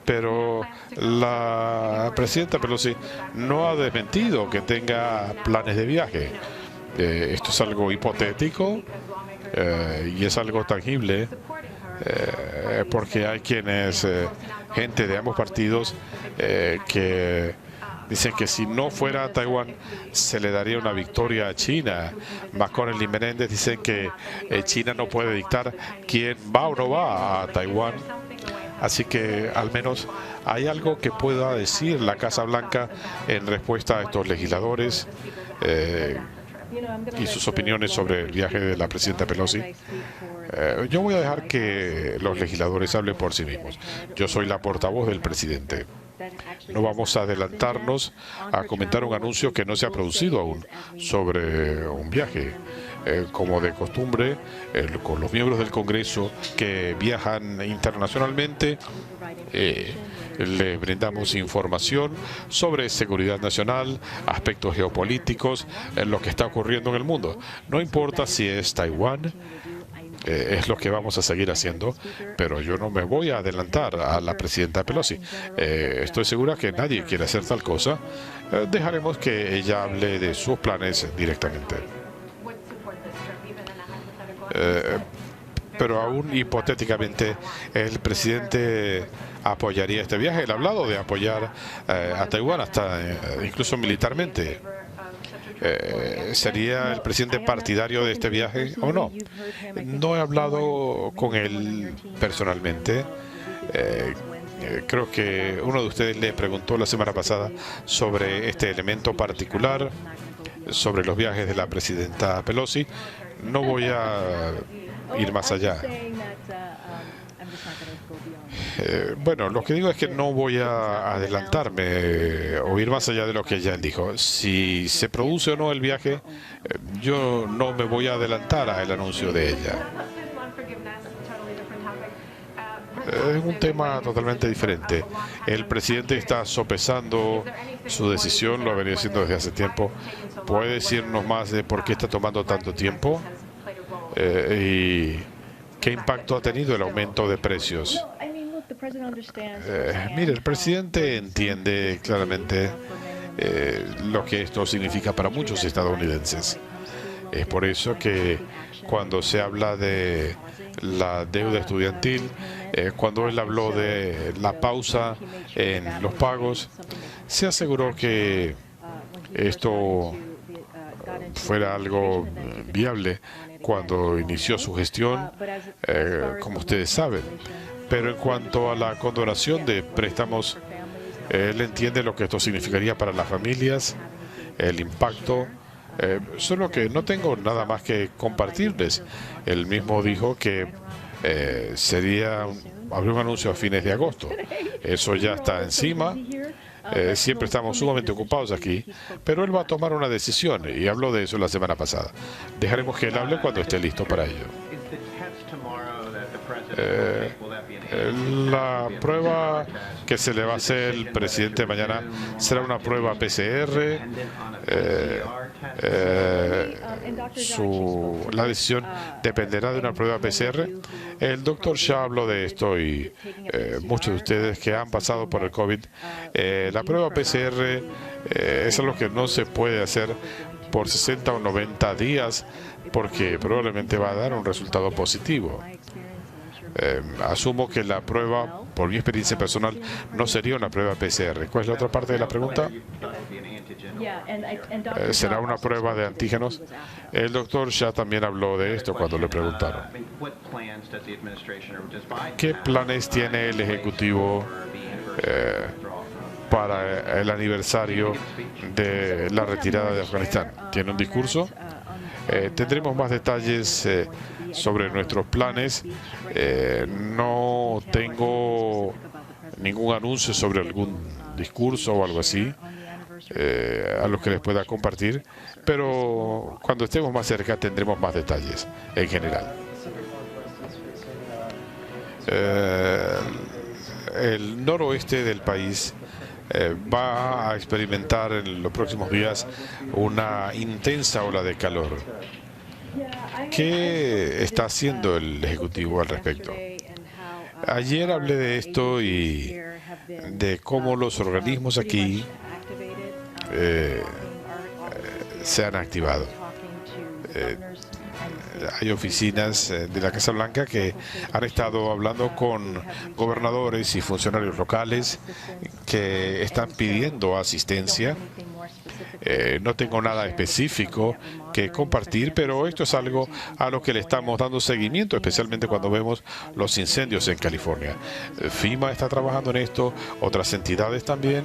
B: pero la presidenta Pelosi no ha desmentido que tenga planes de viaje. Esto es algo hipotético y es algo tangible, porque hay quienes, gente de ambos partidos, que Dicen que si no fuera a Taiwán se le daría una victoria a China. Macron y Menéndez dicen que China no puede dictar quién va o no va a Taiwán. Así que al menos hay algo que pueda decir la Casa Blanca en respuesta a estos legisladores y sus opiniones sobre el viaje de la presidenta Pelosi. Yo voy a dejar que los legisladores hablen por sí mismos. Yo soy la portavoz del presidente. No vamos a adelantarnos a comentar un anuncio que no se ha producido aún sobre un viaje. Como de costumbre, con los miembros del Congreso que viajan internacionalmente, les brindamos información sobre seguridad nacional, aspectos geopolíticos, lo que está ocurriendo en el mundo. No importa si es Taiwán, es lo que vamos a seguir haciendo, pero yo no me voy a adelantar a la presidenta Pelosi. Estoy segura que nadie quiere hacer tal cosa. Dejaremos que ella hable de sus planes directamente. Pero aún hipotéticamente el presidente apoyaría este viaje. Él ha hablado de apoyar a Taiwán hasta incluso militarmente. ¿Sería el presidente partidario de este viaje o no? No he hablado con él personalmente. Creo que uno de ustedes le preguntó la semana pasada sobre este elemento particular, sobre los viajes de la presidenta Pelosi. No voy a ir más allá. Bueno, lo que digo es que no voy a adelantarme o ir más allá de lo que ella dijo. Si se produce o no el viaje, yo no me voy a adelantar al anuncio de ella. Es un tema totalmente diferente. El presidente está sopesando su decisión, lo ha venido haciendo desde hace tiempo. ¿Puede decirnos más de por qué está tomando tanto tiempo? ¿Y qué impacto ha tenido el aumento de precios? Mire, el presidente entiende claramente lo que esto significa para muchos estadounidenses. Es por eso que cuando se habla de la deuda estudiantil, cuando él habló de la pausa en los pagos, se aseguró que esto fuera algo viable cuando inició su gestión, como ustedes saben. Pero en cuanto a la condonación de préstamos, él entiende lo que esto significaría para las familias, el impacto. Solo que no tengo nada más que compartirles. Él mismo dijo que habría un anuncio a fines de agosto. Eso ya está encima. Siempre estamos sumamente ocupados aquí, pero él va a tomar una decisión y habló de eso la semana pasada. Dejaremos que él hable cuando esté listo para ello. La prueba que se le va a hacer el presidente mañana será una prueba PCR. La decisión dependerá de una prueba PCR. El doctor Shah habló de esto y muchos de ustedes que han pasado por el COVID, la prueba PCR es algo que no se puede hacer por 60 o 90 días porque probablemente va a dar un resultado positivo. Asumo que la prueba, por mi experiencia personal, no sería una prueba PCR. ¿Cuál es la otra parte de la pregunta? ¿Será una prueba de antígenos? El doctor Shah también habló de esto cuando le preguntaron. ¿Qué planes tiene el Ejecutivo para el aniversario de la retirada de Afganistán? ¿Tiene un discurso? Tendremos más detalles sobre nuestros planes. No tengo ningún anuncio sobre algún discurso o algo así a los que les pueda compartir, pero cuando estemos más cerca tendremos más detalles en general. El noroeste del país va a experimentar en los próximos días una intensa ola de calor. ¿Qué está haciendo el Ejecutivo al respecto? Ayer hablé de esto y de cómo los organismos aquí se han activado. hay oficinas de la Casa Blanca que han estado hablando con gobernadores y funcionarios locales que están pidiendo asistencia. No tengo nada específico que compartir, pero esto es algo a lo que le estamos dando seguimiento, especialmente cuando vemos los incendios en California. FEMA está trabajando en esto, otras entidades también,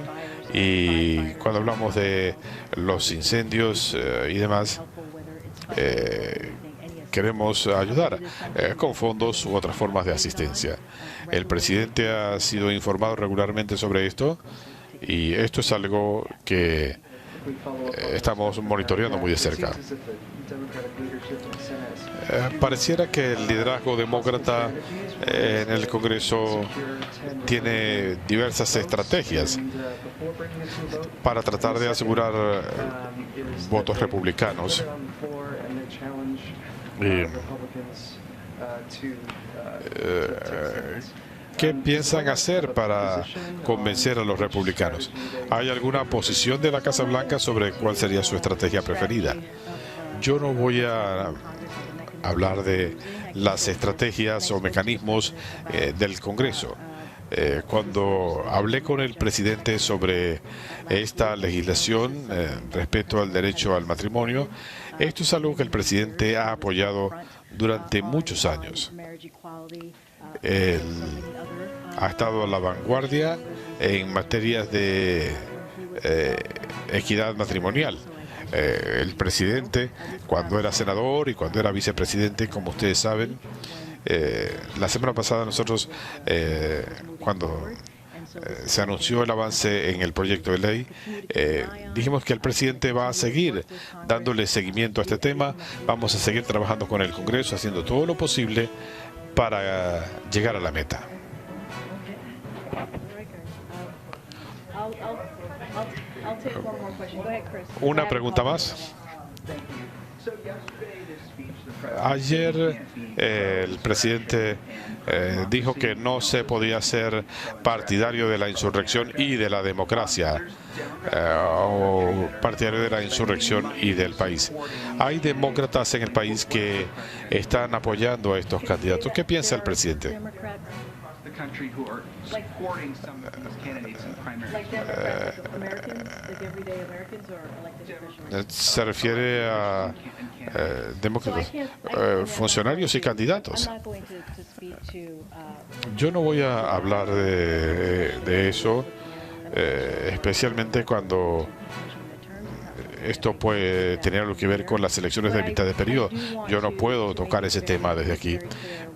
B: y cuando hablamos de los incendios y demás, queremos ayudar con fondos u otras formas de asistencia. El presidente ha sido informado regularmente sobre esto, y esto es algo que estamos monitoreando muy de cerca. Pareciera que el liderazgo demócrata en el Congreso tiene diversas estrategias para tratar de asegurar votos republicanos. ¿Qué piensan hacer para convencer a los republicanos? ¿Hay alguna posición de la Casa Blanca sobre cuál sería su estrategia preferida? Yo no voy a hablar de las estrategias o mecanismos del Congreso. Cuando hablé con el presidente sobre esta legislación respecto al derecho al matrimonio, esto es algo que el presidente ha apoyado durante muchos años. Él ha estado a la vanguardia en materias de equidad matrimonial. El presidente, cuando era senador y cuando era vicepresidente, como ustedes saben, la semana pasada nosotros, cuando se anunció el avance en el proyecto de ley, dijimos que el presidente va a seguir dándole seguimiento a este tema. Vamos a seguir trabajando con el Congreso, haciendo todo lo posible para llegar a la meta. Una pregunta más. Ayer el presidente dijo que no se podía ser partidario de la insurrección y de la democracia, o partidario de la insurrección y del país. Hay demócratas en el país que están apoyando a estos candidatos. ¿Qué piensa el presidente? Se refiere a demócratas, funcionarios y candidatos. Yo no voy a hablar de eso, especialmente cuando esto puede tener algo que ver con las elecciones de mitad de periodo. Yo no puedo tocar ese tema desde aquí,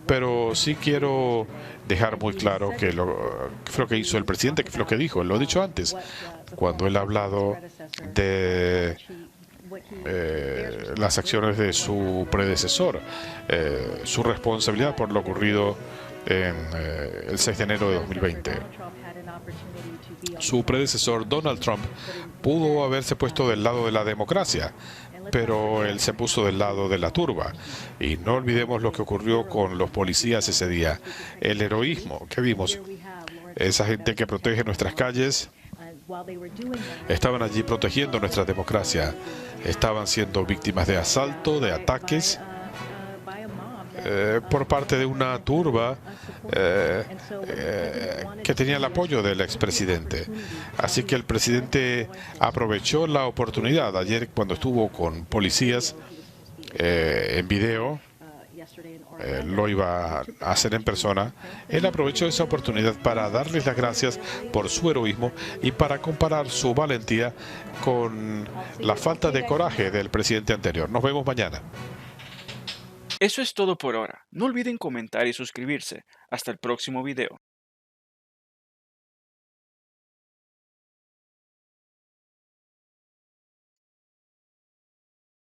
B: pero sí quiero dejar muy claro que fue lo que hizo el presidente, que fue lo que dijo. Él lo ha dicho antes, cuando él ha hablado de las acciones de su predecesor, su responsabilidad por lo ocurrido en el 6 de enero de 2020. Su predecesor, Donald Trump, pudo haberse puesto del lado de la democracia, pero él se puso del lado de la turba. Y no olvidemos lo que ocurrió con los policías ese día, el heroísmo que vimos. Esa gente que protege nuestras calles estaban allí protegiendo nuestra democracia. Estaban siendo víctimas de asalto, de ataques por parte de una turba que tenía el apoyo del expresidente. Así que el presidente aprovechó la oportunidad ayer cuando estuvo con policías en video. Lo iba a hacer en persona. Él aprovechó esa oportunidad para darles las gracias por su heroísmo y para comparar su valentía con la falta de coraje del presidente anterior. Nos vemos mañana.
A: Eso es todo por ahora. No olviden comentar y suscribirse. Hasta el próximo video.